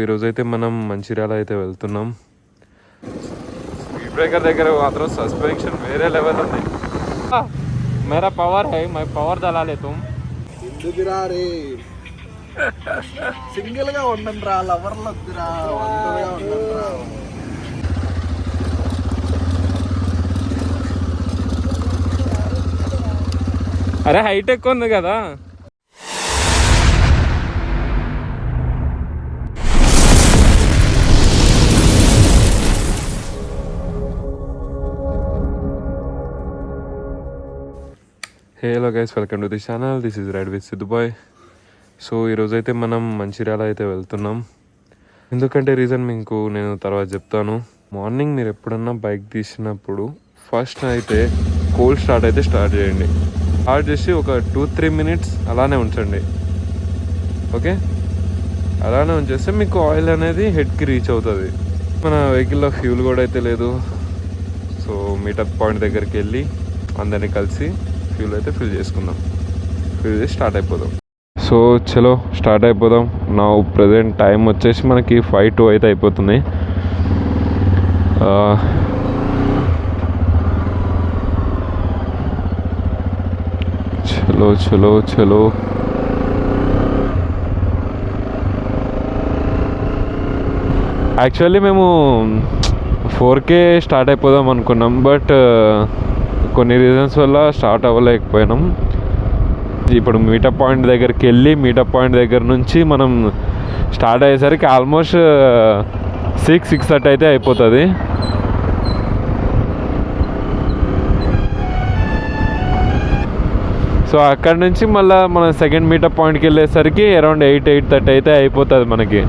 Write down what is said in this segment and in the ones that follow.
ఈరోజైతే మనం మంచిర్యాల అయితే వెళ్తున్నాం. స్పీడ్ బ్రేకర్ దగ్గర మాత్రం సస్పెన్షన్ వేరే లెవెల్ ఉంది. మేరా పవర్ హై, మై పవర్ దలాలే తుమ్. ఎందుకురా రే, సింగిల్ గా ఉండండి రా, లవర్లు వద్దురా, ఒంటరిగా ఉండండి రా. అరే హైట్ ఎక్కువ ఉంది కదా. Hello guys, welcome to the channel. This is ride with Siddhu boy. So ఈరోజైతే మనం మంచిర్యాల అయితే వెళ్తున్నాం. ఎందుకంటే రీజన్ మీకు నేను తర్వాత చెప్తాను. మార్నింగ్ మీరు ఎప్పుడన్నా బైక్ తీసినప్పుడు ఫస్ట్ అయితే కోల్డ్ స్టార్ట్ అయితే స్టార్ట్ చేయండి. స్టార్ట్ చేసి ఒక 2-3 మినిట్స్ అలానే ఉంచండి. ఓకే, అలానే ఉంచేస్తే మీకు ఆయిల్ అనేది హెడ్కి రీచ్ అవుతుంది. మన వెహికల్లో ఫ్యూల్ కూడా అయితే లేదు. సో మీటప్ పాయింట్ దగ్గరికి వెళ్ళి అందరినీ కలిసి ఫ్యూల్ అయితే ఫిల్ చేసుకుందాం. ఫిల్ చేసి స్టార్ట్ అయిపోదాం. సో చలో స్టార్ట్ అయిపోదాం. నా ప్రజెంట్ టైం వచ్చేసి మనకి 5:02 అయితే అయిపోతుంది. చలో చలో చలో. యాక్చువల్లీ మేము 4K స్టార్ట్ అయిపోదాం అనుకున్నాం, బట్ కొన్ని రీజన్స్ వల్ల స్టార్ట్ అవ్వలేకపోయినాం. ఇప్పుడు మీటప్ పాయింట్ దగ్గరికి వెళ్ళి మీటప్ పాయింట్ దగ్గర నుంచి మనం స్టార్ట్ అయ్యేసరికి ఆల్మోస్ట్ 6:30 అయితే అయిపోతుంది. సో అక్కడ నుంచి మళ్ళీ మన సెకండ్ మీటప్ పాయింట్కి వెళ్ళేసరికి అరౌండ్ 8-8:30 అయితే అయిపోతుంది మనకి.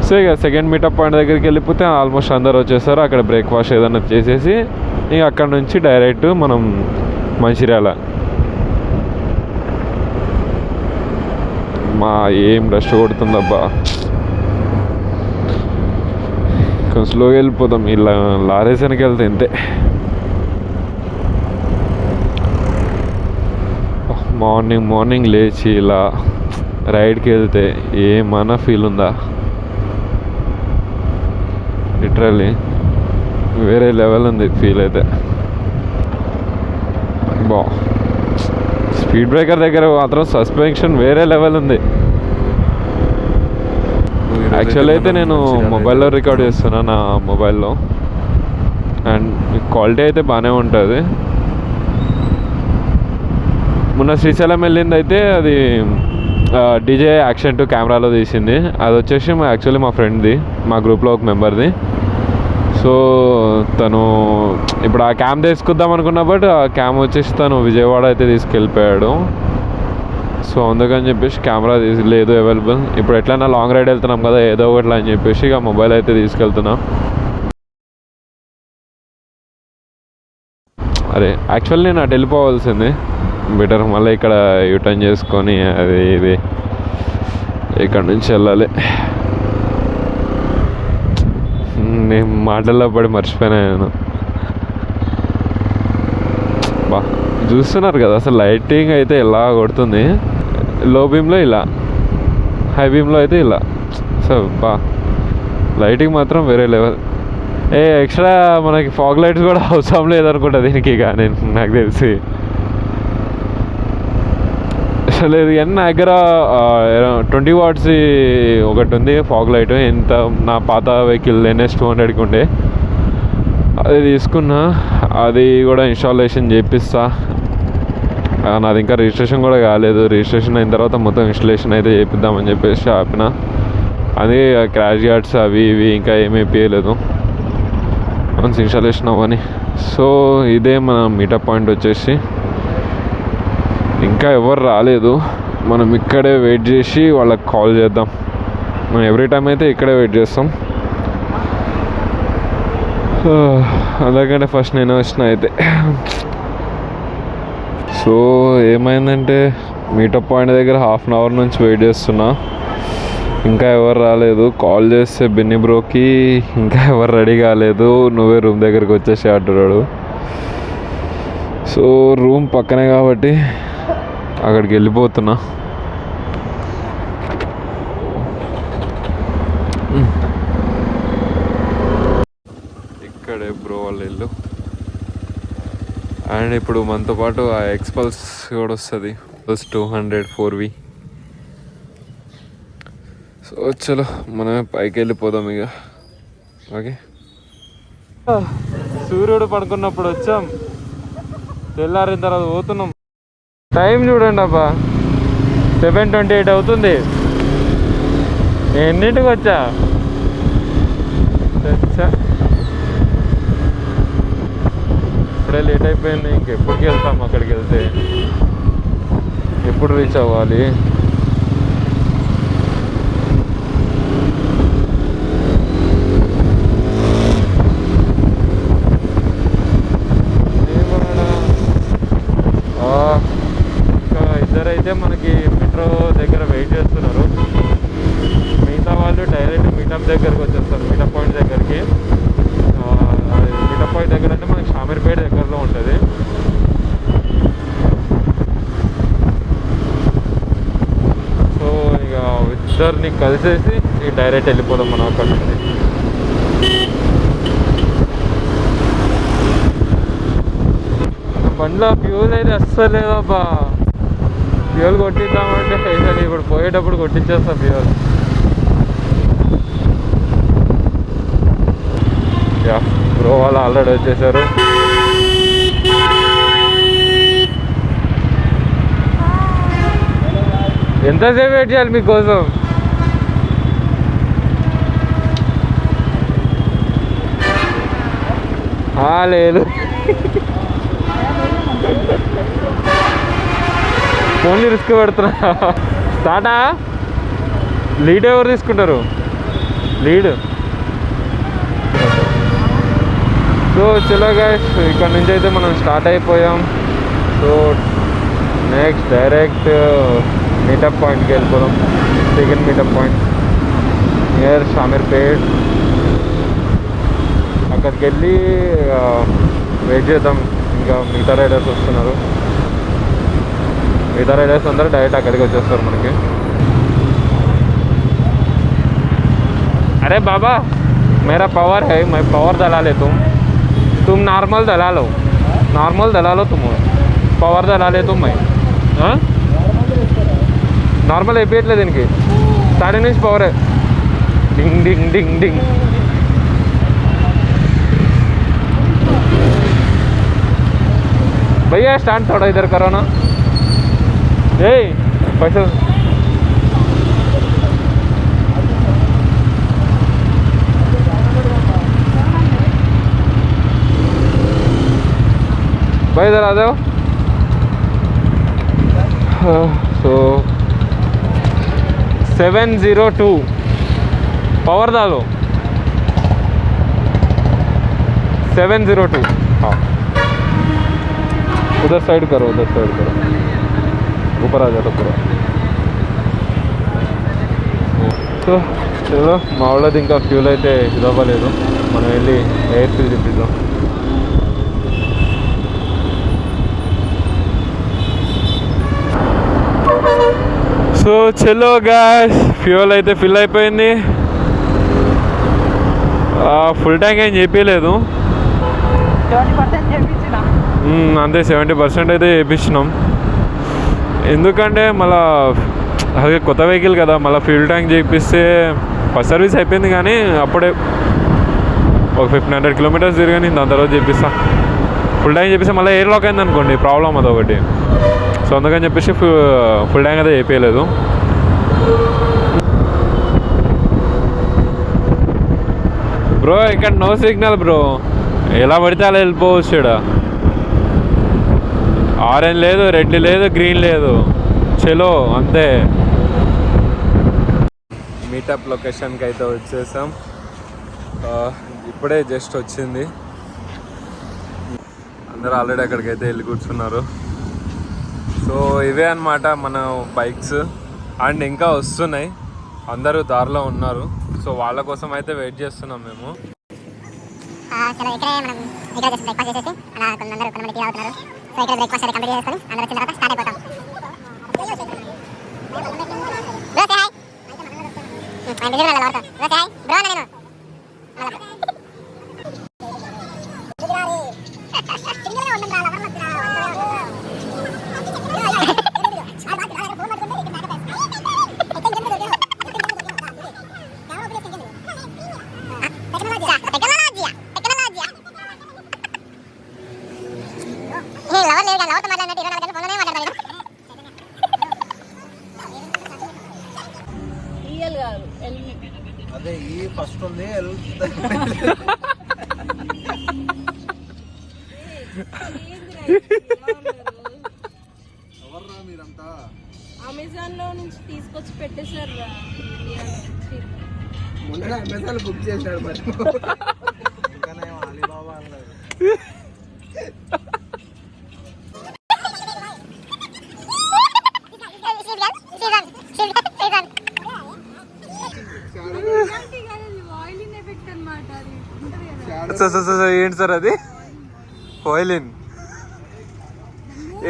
సో ఇక సెకండ్ మీటప్ పాయింట్ దగ్గరికి వెళ్ళిపోతే ఆల్మోస్ట్ అందరు వచ్చేస్తారు. అక్కడ బ్రేక్ఫాస్ట్ ఏదైనా చేసేసి ఇక అక్కడ నుంచి డైరెక్ట్ మనం మంచిర్యాల. మా ఏం రష్ కొడుతుందబ్బా, కొంచెం స్లోగా వెళ్ళిపోతాం. ఇలా లారీస్ వెనక వెళ్తే ఇంతే. మార్నింగ్ లేచి ఇలా రైడ్కి వెళ్తే ఏమన్నా ఫీల్ ఉందా? లిటరల్లీ వేరే లెవెల్ ఉంది ఫీల్ అయితే. స్పీడ్ బ్రేకర్ దగ్గర మాత్రం సస్పెన్షన్ వేరే లెవెల్ ఉంది. యాక్చువల్లీ అయితే నేను మొబైల్లో రికార్డ్ చేస్తున్నా, నా మొబైల్లో, అండ్ క్వాలిటీ అయితే బాగానే ఉంటుంది. మొన్న శ్రీశైలం వెళ్ళింది అయితే అది డీజే యాక్షన్ 2 కెమెరాలో తీసింది. అది వచ్చేసి యాక్చువల్లీ మా ఫ్రెండ్ది, మా గ్రూప్లో ఒక మెంబర్ది. సో తను ఇప్పుడు ఆ క్యామ్ తీసుకుందాం అనుకున్నా, బట్ ఆ క్యామ్ వచ్చేసి తను విజయవాడ అయితే తీసుకెళ్ళిపోయాడు. సో అందుకని చెప్పేసి కెమెరా లేదు అవైలబుల్. ఇప్పుడు ఎట్లైనా లాంగ్ రైడ్ వెళ్తున్నాం కదా, ఏదో ఒకట్లా అని చెప్పేసి ఇక మొబైల్ అయితే తీసుకెళ్తున్నా. అరే యాక్చువల్లీ నేను అటు వెళ్ళిపోవాల్సింది, బెటర్ మళ్ళీ ఇక్కడ యూటర్న్ చేసుకొని అది ఇది ఇక్కడ నుంచి వెళ్ళాలి. నేను మాటల్లో పడి మర్చిపోయినా. నేను చూస్తున్నారు కదా అసలు లైటింగ్ అయితే ఎలా కొడుతుంది. లో బీమ్లో ఇలా, హై బీమ్లో అయితే ఇలా. సో లైటింగ్ మాత్రం వేరే లెవెల్. ఎక్స్ట్రా మనకి ఫాగ్ లైట్స్ కూడా అవసరం లేదనుకుంటా దీనికి, కానీ నాకు తెలిసి లేదు. కానీ నా దగ్గర 20 వాట్స్ ఒకటి ఉంది ఫాగ్ లైట్. ఎంత నా పాత వెహికల్ NS 200కి ఉండే, అది తీసుకున్నా. అది కూడా ఇన్స్టాలేషన్ చేపిస్తా. నాది ఇంకా రిజిస్ట్రేషన్ కూడా కాలేదు. రిజిస్ట్రేషన్ అయిన తర్వాత మొత్తం ఇన్స్టాలేషన్ అయితే చేపిద్దామని చెప్పేసి ఆపిన. అది క్రాష్ గార్డ్స్ అవి ఇవి ఇంకా ఏమీ వేయలేదు, వన్స్ ఇన్స్టాలేషన్ అవ్వని. సో ఇదే మన మీటప్ పాయింట్ వచ్చేసి. ఇంకా ఎవరు రాలేదు, మనం ఇక్కడే వెయిట్ చేసి వాళ్ళకి కాల్ చేద్దాం. మనం ఎవ్రీ టైం అయితే ఇక్కడే వెయిట్ చేస్తాం. అందుకంటే ఫస్ట్ నేను వచ్చిన అయితే. సో ఏమైందంటే మీటప్ పాయింట్ దగ్గర 1/2 అవర్ నుంచి వెయిట్ చేస్తున్నా, ఇంకా ఎవరు రాలేదు. కాల్ చేస్తే బిన్ని బ్రోకి ఇంకా ఎవరు రెడీ కాలేదు, నువ్వే రూమ్ దగ్గరికి వచ్చేసి అంటున్నాడు. సో రూమ్ పక్కనే కాబట్టి అక్కడికి వెళ్ళిపోతున్నా. వాళ్ళ ఇల్లు. అండ్ ఇప్పుడు మనతో పాటు ఆ ఎక్స్పల్స్ కూడా వస్తుంది, ప్లస్ 200 4V. సో చలో మనమే పైకి వెళ్ళిపోదాం ఇక. ఓకే, సూర్యుడు పడుకున్నప్పుడు వచ్చాం, తెల్లారిన తర్వాత పోతున్నాం. టైం చూడండి అబ్బా, 7:28 అవుతుంది. ఎన్నింటికి వచ్చా? ఇప్పుడే లేట్ అయిపోయింది. ఇంకెప్పటికి వెళ్తాం అక్కడికి వెళ్తే? ఎప్పుడు రీచ్ అవ్వాలి? ఇంకా ఇద్దరైతే మనకి మెట్రో దగ్గర వెయిట్ చేస్తున్నారు. మిగతా వాళ్ళు డైరెక్ట్ మీటప్ దగ్గరకు వచ్చేస్తారు, మీటప్ పాయింట్ దగ్గరికి. మీటప్ పాయింట్ దగ్గర అంటే మనకి షామీర్పేట దగ్గరలో ఉంటుంది. సో ఇక ఇద్దరిని కలిసేసి డైరెక్ట్ వెళ్ళిపోదాం మనం అక్కడ నుంచి. బండ్లో ఫ్యూల్ అయితే అస్సలు లేదబ్బా. ఫ్యూల్ కొట్టిద్దామంటే అసలు ఇప్పుడు పోయేటప్పుడు కొట్టించేస్తా ఫ్యూల్. యా, బ్రో వాళ్ళు ఆల్రెడీ వచ్చేసారు. ఎంతసేపు వెయిట్ చేయాలి మీకోసం? లేదు, ఓన్లీ రిస్క్ పెడుతున్నా. స్టార్టా? లీడ్ ఎవరు తీసుకుంటారు? లీడ్. సో చలో గైస్, ఇక్కడ నుంచి అయితే మనం స్టార్ట్ అయిపోయాం. సో నెక్స్ట్ డైరెక్ట్ మీటప్ పాయింట్కి వెళ్ళిపోదాం. Second meetup point near Shamirpet. అక్కడికి వెళ్ళి వెయిట్ చేద్దాం. ఇంకా మిగతా రైడర్స్ వస్తున్నారు. మిగతా రైడర్స్ అందరూ డైరెక్ట్ అక్కడికి వచ్చేస్తారు మనకి. अरे बाबा, मेरा पावर है, मैं पावर दला ले, तुम नॉर्मल दला लो, नॉर्मल दला लो तुम, पावर दला ले तुम. मैं నార్మల్ అయిపోయట్లేదు దీనికి. 3.5 పవర్. డింగ్ డింగ్ డింగ్ డింగ్. भैया स्टैंड थोड़ा इधर करो ना. ए पैसा भाई इधर आ जाओ. सो 702 पावर डालो. 702. हाँ, उधर साइड करो, उधर साइड करो, ऊपर आ जाता पूरा. సో చలో, మా వాళ్ళది ఇంకా ఫ్యూల్ అయితే ఇది అవ్వలేదు. మనం వెళ్ళి ఎయిర్ ఫిల్ తిప్పిద్దాం. సో చలో గ్యాస్, ఫ్యూల్ అయితే ఫిల్ అయిపోయింది. ఫుల్ ట్యాంక్ ఏం చెప్పలేదు, అంతే 70% అయితే చేయించినాం. ఎందుకంటే మళ్ళా అది కొత్త వెహికల్ కదా, మళ్ళీ ఫ్యూల్ ట్యాంక్ చేయిస్తే ఫస్ట్ సర్వీస్ అయిపోయింది కానీ అప్పుడే ఒక 1500 కిలోమీటర్స్ తిరిగాని దాని తర్వాత చేపిస్తా. ఫుల్ ట్యాంక్ చేపిస్తే మళ్ళీ ఎయిర్ లాక్ అయింది అనుకోండి, ప్రాబ్లం అదొకటి. సో అందుకని చెప్పేసి ఫుల్ ట్యాంక్ అయితే చేయించలేదు. బ్రో ఇక్కడ నో సిగ్నల్ బ్రో, ఎలా పడితే అలా వెళ్ళిపోవచ్చు. ఇక్కడ ఆరెంజ్ లేదు, రెడ్ లేదు, గ్రీన్ లేదు, చలో అంతే. మీటప్ లొకేషన్కి అయితే వచ్చేసాం. ఇప్పుడే జస్ట్ వచ్చింది. అందరూ ఆల్రెడీ అక్కడికైతే వెళ్ళి కూర్చున్నారు. సో ఇవే అన్నమాట మన బైక్స్. అండ్ ఇంకా వస్తున్నాయి, అందరూ దారిలో ఉన్నారు. సో వాళ్ళ కోసం అయితే వెయిట్ చేస్తున్నాం మేము. చలో ఇక్కడే మనం ఇక్కడ జస్ట్ బ్రేక్ఫాస్ట్ చేసేసి అలా కొందరు కొంతమంది టీ తాగుతున్నారు. సో ఇక్కడ బ్రేక్ఫాస్ట్ అయితే కంప్లీట్ చేసుకొని అందరూ వచ్చిన తర్వాత స్టార్ట్ అయిపోతాం. Bro say hi. ఆయన బిజీ ఉన్నాడు, బ్రో సే హాయ్ బ్రో. నేను ఎల్ కాదు ఎల్ని. అదే ఈ ఫస్ట్ ఉంది ఎల్. ఎవర్రా మీరంతా? అమెజాన్ లో నుంచి తీసుకొచ్చి పెట్టేశారు రా. మొన్న అమెజాన్ బుక్ చేశాడు మరి. ఇంకానే అలీబాబా అన్నారు. ఆయిలిన్ ఎఫెక్ట్ అన్నమాట అది. ఏంటి సార్ అది? ఆయిలిన్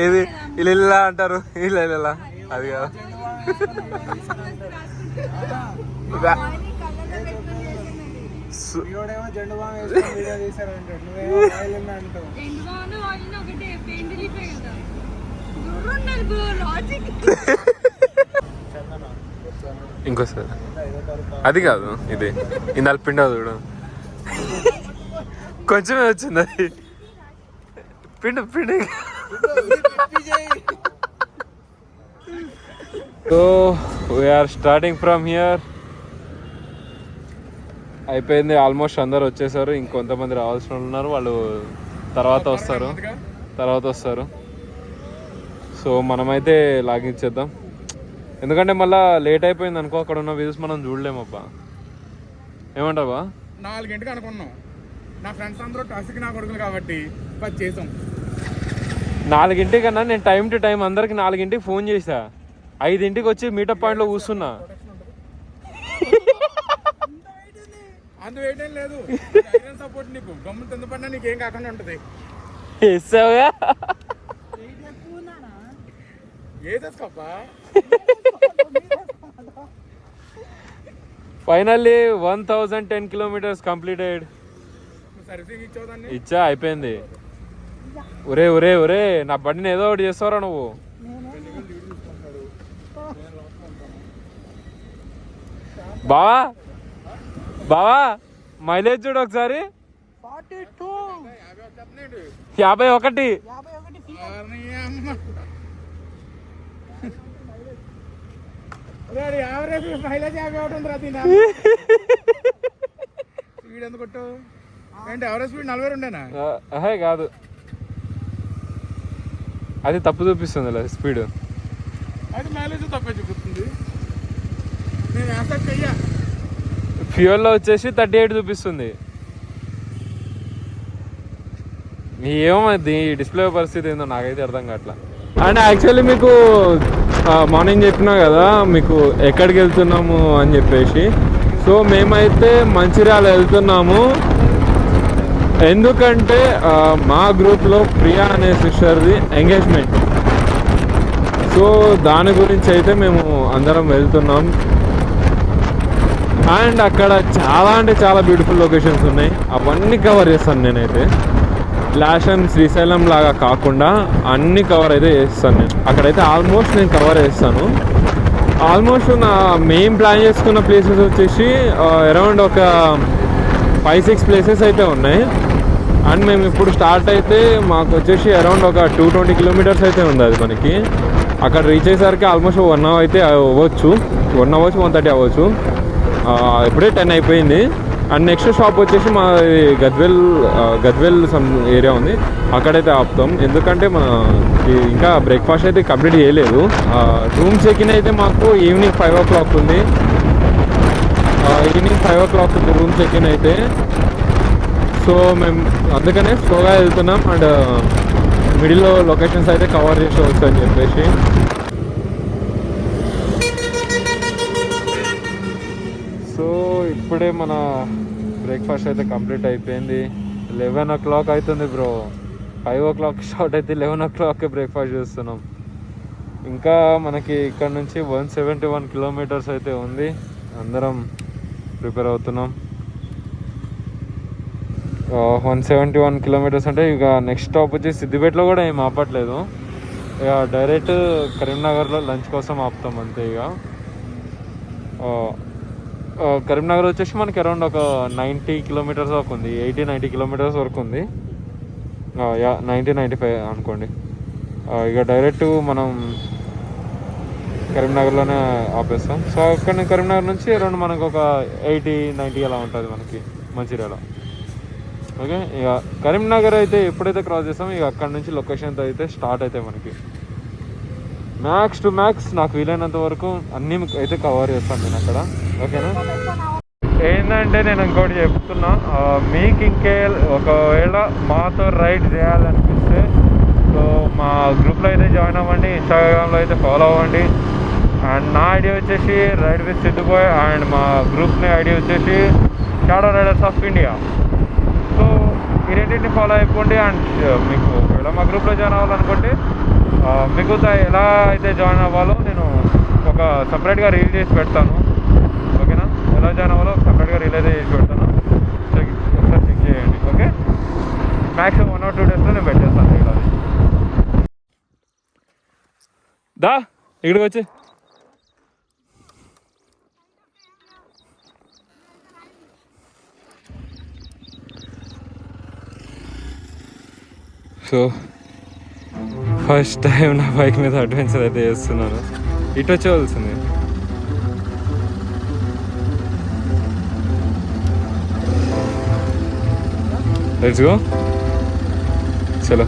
ఏది ఇలా అంటారు, ఇలా అది కాదు. వీడేమో జెండు బామ్ వేసుకొని వీడియో తీశారంటాడు, నువ్వేమో ఆయిల్ అంటావు. ఇంకోసారి అది కాదు, ఇది ఇందాక పిండి చూడు, కొంచెమే వచ్చింది అది. పిండి so we are starting from here. అయిపోయింది, ఆల్మోస్ట్ అందరు వచ్చేసారు. ఇంకొంతమంది రావాల్సిన వాళ్ళు ఉన్నారు, వాళ్ళు తర్వాత వస్తారు. సో మనమైతే లాగించేద్దాం, ఎందుకంటే మళ్ళీ లేట్ అయిపోయింది అనుకో, అక్కడ ఉన్న వ్యూస్ మనం చూడలేమబ్బా. ఏమంటావా? 4 గంటలకు అనుకున్నాం, నా ఫ్రెండ్స్ అందరూ టాస్క్ నా కొడుకులు కాబట్టి చేసాం. 4 కన్నా నేను టైం టు టైం అందరికి 4 ఫోన్ చేసా, 5 వచ్చి మీటప్ పాయింట్లో కూర్చున్నా. అంత వెయిట్ ఏం లేదు, సపోర్ట్ నీకు గమ్ము తింద పడినా నీకేం కాకుండా ఉంటది. వేసావుగా ఏదేసుకోప్పా. Finally 1010 kilometers completed. సర్వీసింగ్ ఇచ్చావు, ఇచ్చా, అయిపోయింది. ఒరే నా బండిని ఏదో ఒకటి చేస్తావరా నువ్వు. బావా మైలేజ్ చూడు ఒకసారి, 51. యావరేజ్ మైలేజ్ 51 ఉంది రాతి. స్పీడ్ ఎందుకు కొట్టు అంటే ఎవరేజ్ స్పీడ్ 40 ఉండేనా? కాదు, అది తప్పు చూపిస్తుంది స్పీడ్. అది మైలేజ్ తప్పే చూపిస్తుంది. నేను యాక్సెప్ట్ చెయ్యా. ఫ్యూయల్లో వచ్చేసి 38 చూపిస్తుంది. ఏమది డిస్ప్లే పరిస్థితి ఏందో నాకైతే అర్థం కావట్లా. అండ్ యాక్చువల్లీ మీకు మార్నింగ్ చెప్పినా కదా మీకు ఎక్కడికి వెళ్తున్నాము అని చెప్పేసి. సో మేమైతే మంచిర్యాల వెళ్తున్నాము, ఎందుకంటే మా గ్రూప్లో ప్రియా అనే సిస్టర్ది ఎంగేజ్మెంట్. సో దాని గురించి అయితే మేము అందరం వెళ్తున్నాం. అండ్ అక్కడ చాలా అంటే చాలా బ్యూటిఫుల్ లొకేషన్స్ ఉన్నాయి, అవన్నీ కవర్ చేస్తాను నేనైతే. లాస్ట్ టైం శ్రీశైలం లాగా కాకుండా అన్నీ కవర్ అయితే చేస్తాను నేను. అక్కడైతే ఆల్మోస్ట్ నేను కవర్ చేస్తాను. ఆల్మోస్ట్ నా మెయిన్ ప్లాన్ చేసుకున్న ప్లేసెస్ వచ్చేసి అరౌండ్ ఒక 5-6 ప్లేసెస్ అయితే ఉన్నాయి. అండ్ మేము ఇప్పుడు స్టార్ట్ అయితే మాకు వచ్చేసి అరౌండ్ ఒక 220 kilometers అయితే ఉంది అది మనకి. అక్కడ రీచ్ అయ్యేసరికి ఆల్మోస్ట్ 1 hour అయితే అవ్వచ్చు, 130 అవ్వచ్చు. ఇప్పుడే 10 అయిపోయింది. అండ్ నెక్స్ట్ షాప్ వచ్చేసి మా గద్వేల్ సమ్ ఏరియా ఉంది, అక్కడైతే ఆపుతాం. ఎందుకంటే మన ఇంకా బ్రేక్ఫాస్ట్ అయితే కంప్లీట్ చేయలేదు. రూమ్ చెక్-ఇన్ అయితే మాకు ఈవినింగ్ 5 o'clock ఉంది. ఈవినింగ్ 5 o'clock ఉంది రూమ్ చెక్-ఇన్ అయితే. సో మేము అందుకనే స్లోగా వెళ్తున్నాం. అండ్ మిడిల్లో లొకేషన్స్ అయితే కవర్ చేసుకోవచ్చు అని చెప్పేసి. సో ఇప్పుడే మన బ్రేక్ఫాస్ట్ అయితే కంప్లీట్ అయిపోయింది. 11 o'clock అవుతుంది బ్రో. 5 o'clock స్టార్ట్ అయితే 11 o'clock బ్రేక్ఫాస్ట్ చేస్తున్నాం. ఇంకా మనకి ఇక్కడ నుంచి 171 kilometers అయితే ఉంది. అందరం ప్రిపేర్ అవుతున్నాం. 171 kilometers అంటే ఇక నెక్స్ట్ స్టాప్ వచ్చి సిద్దిపేటలో కూడా ఏం ఆపట్లేదు, ఇక డైరెక్ట్ కరీంనగర్లో లంచ్ కోసం ఆపుతాం అంతే. ఇక కరీంనగర్ వచ్చేసి మనకి అరౌండ్ ఒక 90 kilometers వరకు ఉంది, 80-90 kilometers వరకు ఉంది. 90-95 అనుకోండి. ఇక డైరెక్ట్ మనం కరీంనగర్లోనే ఆపేస్తాం. సో అక్కడ కరీంనగర్ నుంచి అరౌండ్ మనకు ఒక 80-90 అలా ఉంటుంది మనకి మంచిర్యాల. ఓకే, ఇక కరీంనగర్ అయితే ఎప్పుడైతే క్రాస్ చేస్తామో ఇక అక్కడ నుంచి లొకేషన్తో అయితే స్టార్ట్ అవుతాయి మనకి. మ్యాక్స్ టు మ్యాక్స్ నాకు వీలైనంత వరకు అన్నీ అయితే కవర్ చేస్తాను నేను అక్కడ. ఓకేనా, ఏంటంటే నేను ఇంకోటి చెప్తున్నా, మీకు ఇంకే ఒకవేళ మాతో రైడ్ చేయాలనిపిస్తే సో మా గ్రూప్లో అయితే జాయిన్ అవ్వండి, ఇన్స్టాగ్రామ్లో అయితే ఫాలో అవ్వండి. అండ్ నా ఐడియా వచ్చేసి ride with Siddhu boy, and మా గ్రూప్ని ఐడియా వచ్చేసి shadow riders of India. So ఈ రెండింటిని ఫాలో అయిపోండి. అండ్ మీకు ఒకవేళ మా గ్రూప్లో జాయిన్ అవ్వాలనుకుంటే మీకు ఎలా అయితే జాయిన్ అవ్వాలో నేను ఒక సపరేట్గా రీల్ చేసి పెడతాను. ఓకేనా, ఎలా జాయిన్ అవ్వాలో సపరేట్గా రీల్ అయితే చేసి పెడతాను, ఒకసారి చెక్ చేయండి. ఓకే, మ్యాక్సిమం 1 or 2 డేస్లో నేను పెట్టేస్తాను ఇక్కడ. దా ఇక్కడికి వచ్చి సో ఫస్ట్ టైం నా బైక్ మీద అడ్వెంచర్ అయితే చేస్తున్నాను. ఇటు వచ్చేవలసింది. లెట్స్ గో, చలో.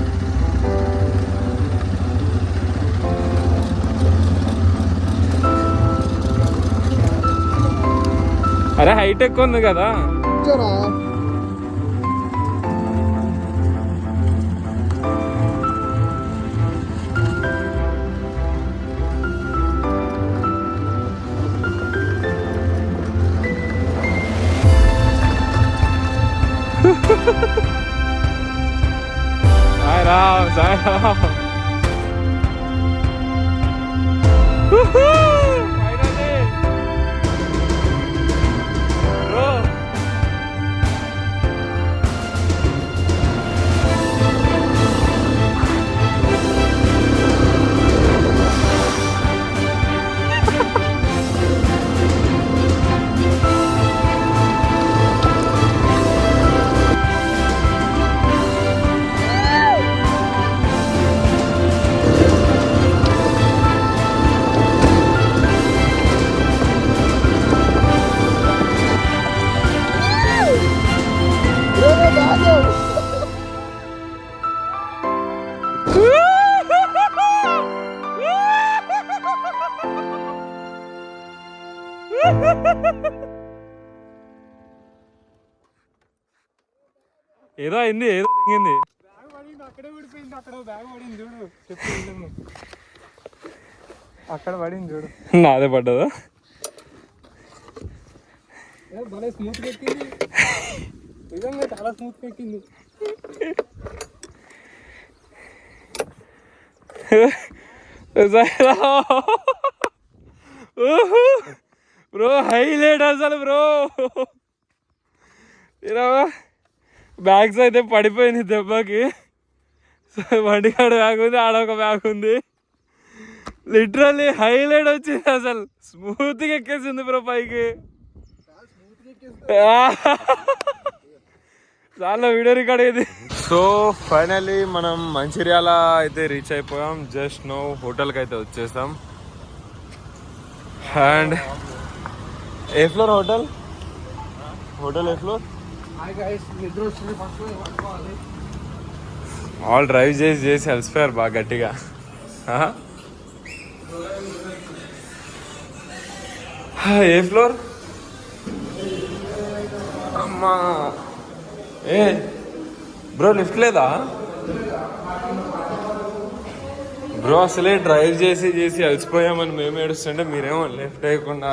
అరే హైట్ ఎక్కువ ఉంది కదా. సాయి రామ్, సాయి రామ్. ఏదో అయింది, ఏదో దిగింది. అక్కడే ఊడిపోయింది, అక్కడ బ్యాగ్ పడింది చూడు, చెప్పు. అక్కడ పడింది చూడు. నాదే పడ్డదా? భలే స్మూత్ ఎక్కింది, నిజంగా చాలా స్మూత్ ఎక్కింది. బ్రో హైలైట్ అసలు బ్రో. బ్యాగ్స్ అయితే పడిపోయింది దెబ్బకి. బండి కాడ బ్యాగ్ ఉంది, ఆడ ఒక బ్యాగ్ ఉంది. లిటరల్లీ హైలైట్ వచ్చింది అసలు, స్మూత్గా ఎక్కేసింది బ్రో పైకి. చాలా వీడియో రికార్డ్ అయ్యింది. సో ఫైనల్లీ మనం మంచిర్యాల అయితే రీచ్ అయిపోయాం. జస్ట్ నో హోటల్కి అయితే వచ్చేసాం. And A floor hotel? Hotel A floor? All drive చేసి అలసిపోయారు బాగా గట్టిగా. ఏ ఫ్లోర్ అమ్మా? ఏ బ్రో లిఫ్ట్ లేదా బ్రో? అసలే డ్రైవ్ చేసి అలసిపోయామని మేము ఏడుస్తుంటే మీరేమో లిఫ్ట్ వేయకుండా.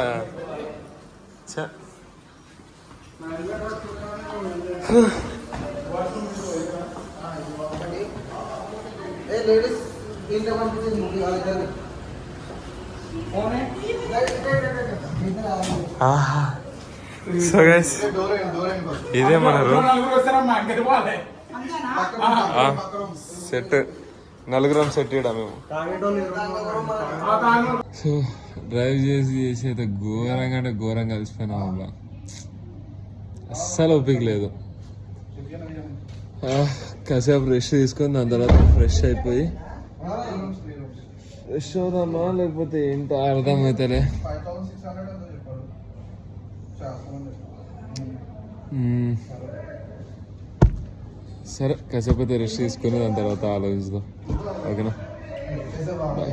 సో గైస్ ఇదే మన రూమ్ సెట్. నలుగురం సెట్ ఇడా మేము. సో డ్రైవ్ చేసి అయితే ఘోరంగా అంటే ఘోరంగా కలిసిపోయినాం. అలా అస్సలు ఓపిక లేదు. కాసేపు రెస్ట్ తీసుకొని దాని తర్వాత ఫ్రెష్ అయిపోయి ఫ్రెష్ అవుదామా లేకపోతే ఏంటో అర్థమైతేలే. 5600 ఎంతో చెప్పారు. చేస్తామని సరే కాసేపు అయితే రెస్ట్ తీసుకుని దాని తర్వాత ఆలోచిద్దాం. ఓకేనా? చెప్పారు.